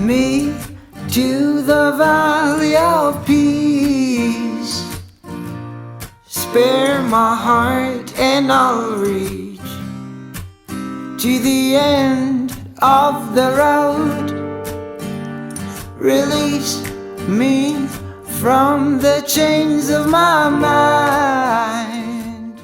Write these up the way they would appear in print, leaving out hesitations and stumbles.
me to the valley of peace. Spare my heart and I'll reach to the end of the road. Release me from the chains of my mind.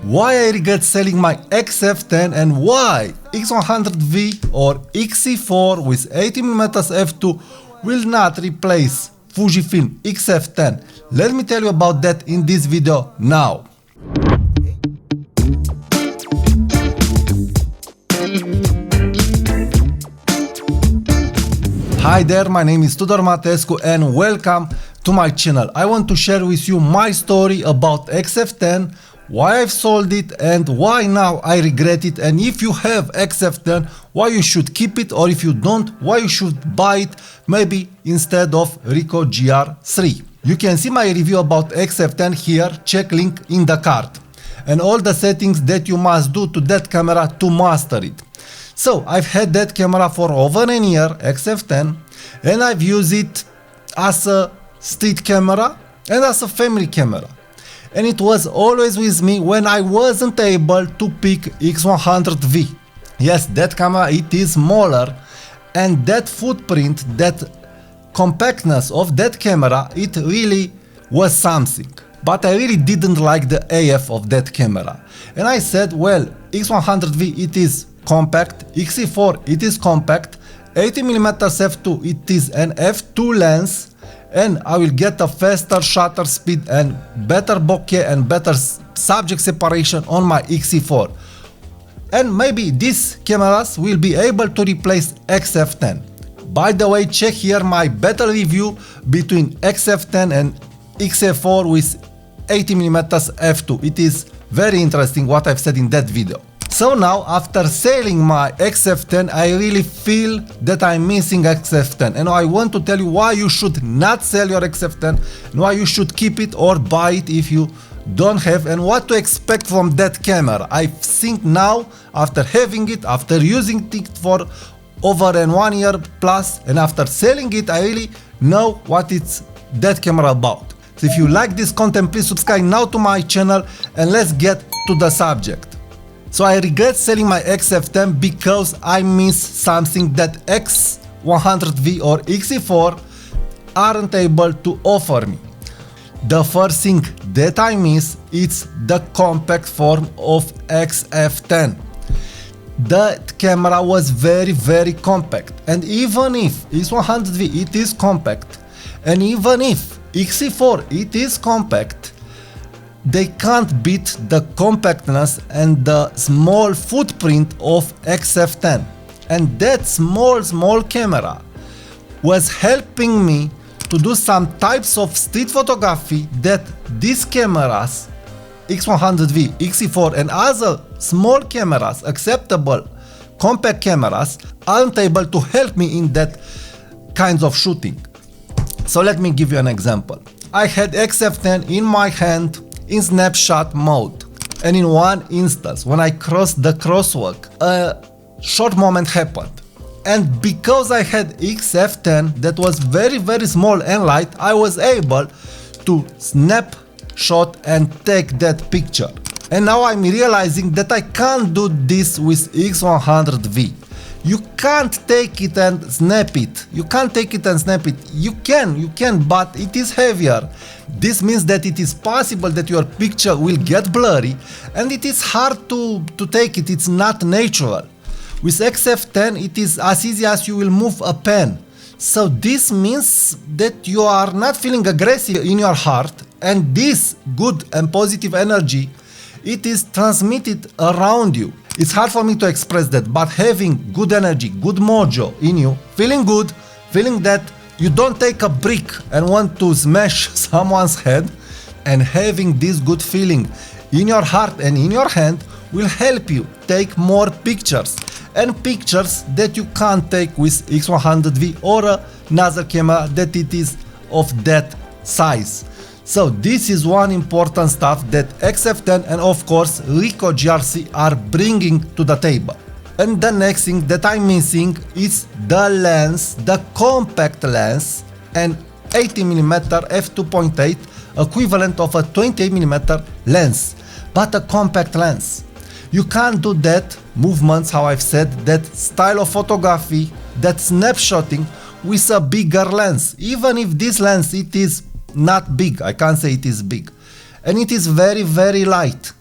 Why I regret selling my XF10 and why X100V or XC4 with 80mm f2 will not replace Fujifilm XF10. Let me tell you about that in this video now. Hi there, my name is Tudor Matescu and welcome to my channel. I want to share with you my story about XF10, why I've sold it and why now I regret it, and if you have XF10, why you should keep it, or if you don't, why you should buy it maybe instead of Ricoh GR3. You can see my review about XF10 here, check link in the card, and all the settings that you must do to that camera to master it. So I've had that camera for over a year, XF10, and I've used it as a street camera and as a family camera. And it was always with me when I wasn't able to pick X100V. Yes, that camera, it is smaller, and that footprint, that compactness of that camera, it really was something. But I really didn't like the AF of that camera. And I said, well, X100V, it is compact, XC4, it is compact, 80mm f2, it is an f2 lens, and I will get a faster shutter speed and better bokeh and better subject separation on my XC4. And maybe these cameras will be able to replace XF10. By the way, check here my battle review between XF10 and XF4 with 80mm f2. It is very interesting what I've said in that video. So now, after selling my XF10, I really feel that I'm missing XF10, and I want to tell you why you should not sell your XF10 and why you should keep it or buy it if you don't have, and what to expect from that camera. I think now, after having it, after using it for over 1 year plus, and after selling it, I really know what it's that camera about. So if you like this content, please subscribe now to my channel and let's get to the subject. So I regret selling my XF10 because I miss something that X100V or XC4 aren't able to offer me. The first thing that I miss is the compact form of XF10. That camera was very compact, and even if X100V it is compact, and even if XC4 it is compact, they can't beat the compactness and the small footprint of XF10. And that small camera was helping me to do some types of street photography that these cameras, X100V, XC4 and other small cameras, acceptable compact cameras, aren't able to help me in that kinds of shooting. So let me give you an example. I had XF10 in my hand in snapshot mode, and in one instance, when I crossed the crosswalk, a short moment happened, and because I had XF10 that was very small and light, I was able to snapshot and take that picture. And now I'm realizing that I can't do this with X100V. You can't take it and snap it. You can't take it and snap it. You can, but it is heavier. This means that it is possible that your picture will get blurry, and it is hard to take it. It's not natural. With XF10, it is as easy as you will move a pen. So this means that you are not feeling aggressive in your heart, and this good and positive energy, it is transmitted around you. It's hard for me to express that, but having good energy, good mojo in you, feeling good, feeling that you don't take a brick and want to smash someone's head, and having this good feeling in your heart and in your hand will help you take more pictures, and pictures that you can't take with X100V or another camera that it is of that size. So this is one important stuff that XF10 and of course Ricoh GR3 are bringing to the table. And the next thing that I'm missing is the lens, the compact lens, an 80mm f2.8 equivalent of a 28mm lens, but a compact lens. You can't do that movements, how I've said, that style of photography, that snapshotting with a bigger lens. Even if this lens, it is not big, I can't say it is big. And it is very, very light.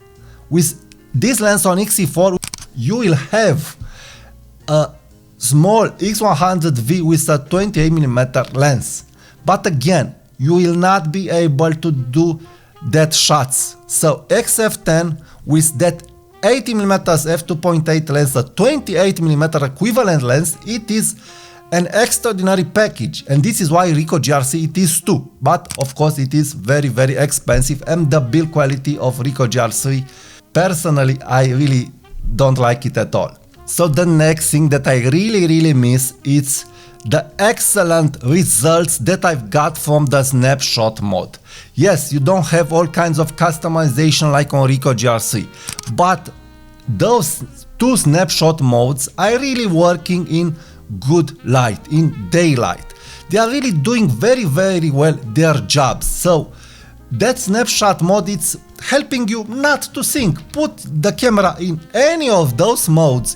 With this lens on X4, you will have a small X100V with a 28mm lens. But again, you will not be able to do that shots. So XF10 with that 80mm f2.8 lens, a 28mm equivalent lens, it is an extraordinary package, and this is why Ricoh GR3 it is too. But of course it is very, very expensive, and the build quality of Ricoh GR3, personally, I really don't like it at all. So the next thing that I really miss is the excellent results that I've got from the snapshot mode. Yes, you don't have all kinds of customization like on Ricoh GR3, but those two snapshot modes are really working in good light, in daylight. They are really doing very, very well their jobs. So that snapshot mode, it's helping you not to sync. Put the camera in any of those modes,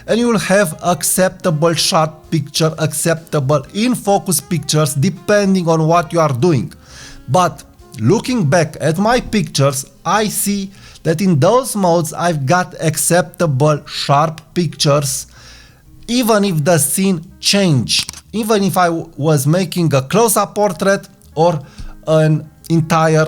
and you will have acceptable shot picture, acceptable in focus pictures depending on what you are doing. But looking back at my pictures, I see that in those modes I've got acceptable sharp pictures, even if the scene changed, even if I was making a close-up portrait or an entire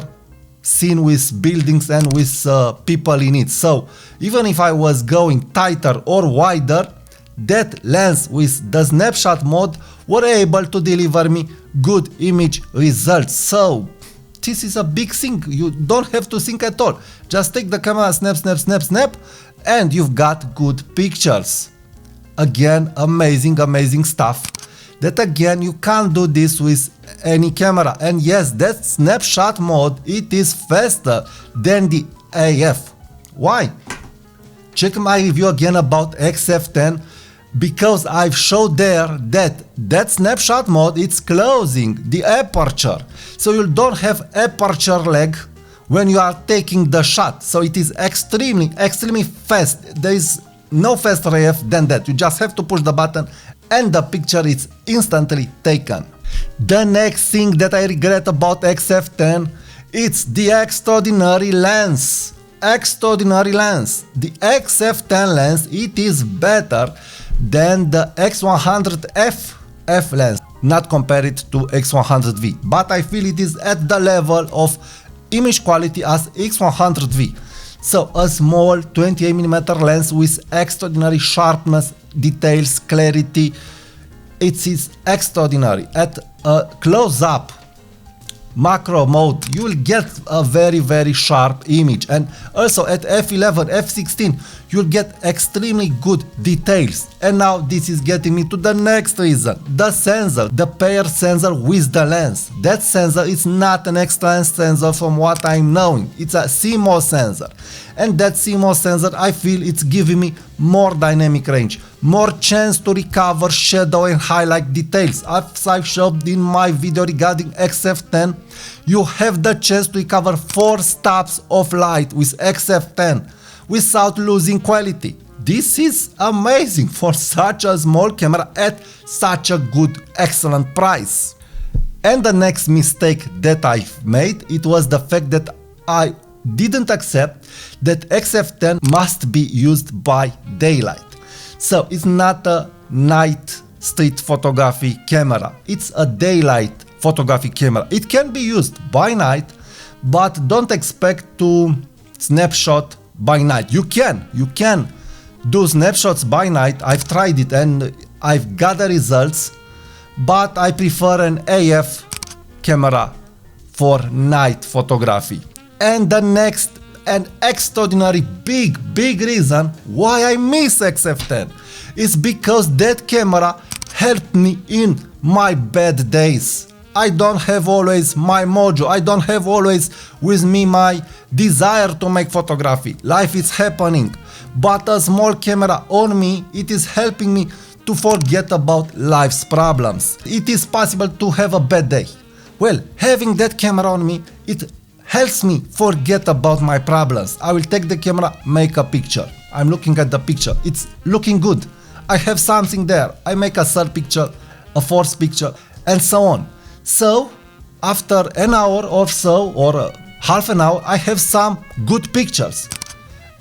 scene with buildings and with people in it. So even if I was going tighter or wider, that lens with the snapshot mode were able to deliver me good image results. So this is a big thing. You don't have to think at all. Just take the camera, snap, and you've got good pictures. Again, amazing stuff. That again, you can't do this with any camera. And yes, that snapshot mode, it is faster than the AF. Why? Check my review again about XF10, because I've showed there that snapshot mode, it's closing the aperture. So you don't have aperture lag when you are taking the shot. So it is extremely fast. There is no faster AF than that. You just have to push the button and the picture is instantly taken. The next thing that I regret about XF10, it's the extraordinary lens. The XF10 lens, it is better than the X100F F lens. Not compare it to X100V, but I feel it is at the level of image quality as X100V. So a small 28mm lens with extraordinary sharpness, details, clarity, it is extraordinary. At a close-up macro mode, you will get a very sharp image, and also at f11, f16, you'll get extremely good details. And now this is getting me to the next reason, the sensor, the pair sensor with the lens. That sensor is not an X-lens sensor from what I'm knowing, it's a CMOS sensor. And that CMOS sensor, I feel it's giving me more dynamic range, more chance to recover shadow and highlight details. As I've showed in my video regarding XF10, you have the chance to recover 4 stops of light with XF10 without losing quality. This is amazing for such a small camera at such a good, excellent price. And the next mistake that I've made, it was the fact that I didn't accept that XF10 must be used by daylight. So it's not a night street photography camera, it's a daylight photography camera. It can be used by night, but don't expect to snapshot by night. You can do snapshots by night. I've tried it and I've got the results, but I prefer an AF camera for night photography. And the next and extraordinary big reason why I miss XF10 is because that camera helped me in my bad days. I don't have always my mojo, I don't have always with me my desire to make photography. Life is happening. but a small camera on me, it is helping me to forget about life's problems. It is possible to have a bad day. Well, having that camera on me, it helps me forget about my problems. I will take the camera, make a picture. I'm looking at the picture, it's looking good. I have something there. I make a third picture, a fourth picture, and so on. So, after an hour or so, or half an hour, I have some good pictures.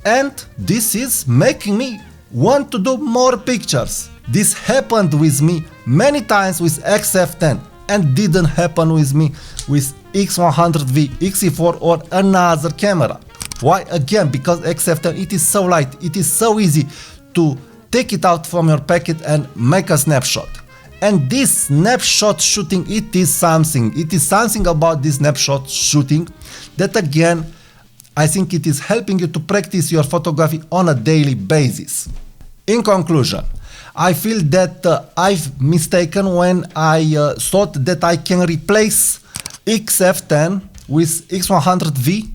And this is making me want to do more pictures. This happened with me many times with XF10 and didn't happen with me with X100V, X4 or another camera. Why? Again, because XF10, it is so light, it is so easy to take it out from your pocket and make a snapshot. And this snapshot shooting, it is something about this snapshot shooting that again, I think it is helping you to practice your photography on a daily basis. In conclusion, I feel that I've mistaken when I thought that I can replace XF10 with X100V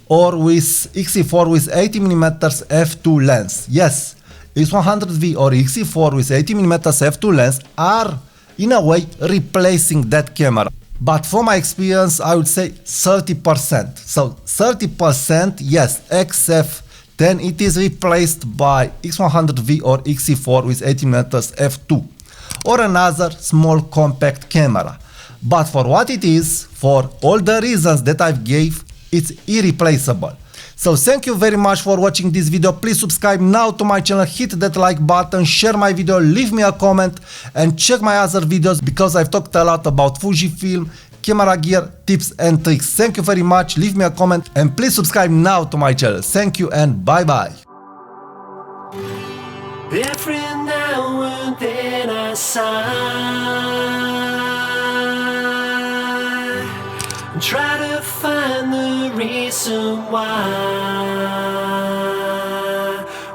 or with X4 with 80mm f2 lens. Yes, X100V or X4 with 80mm f2 lens are in a way replacing that camera. But from my experience, I would say 30%. So 30%, yes, XF10, it is replaced by X100V or X4 with 80mm f2 or another small compact camera. But for what it is, for all the reasons that I gave, it's irreplaceable. So thank you very much for watching this video. Please subscribe now to my channel, hit that like button, share my video, leave me a comment and check my other videos because I've talked a lot about Fujifilm, camera gear, tips and tricks. Thank you very much, leave me a comment and please subscribe now to my channel. Thank you and bye bye. Every now and then I sigh and try to find the reason why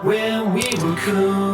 when we were cool.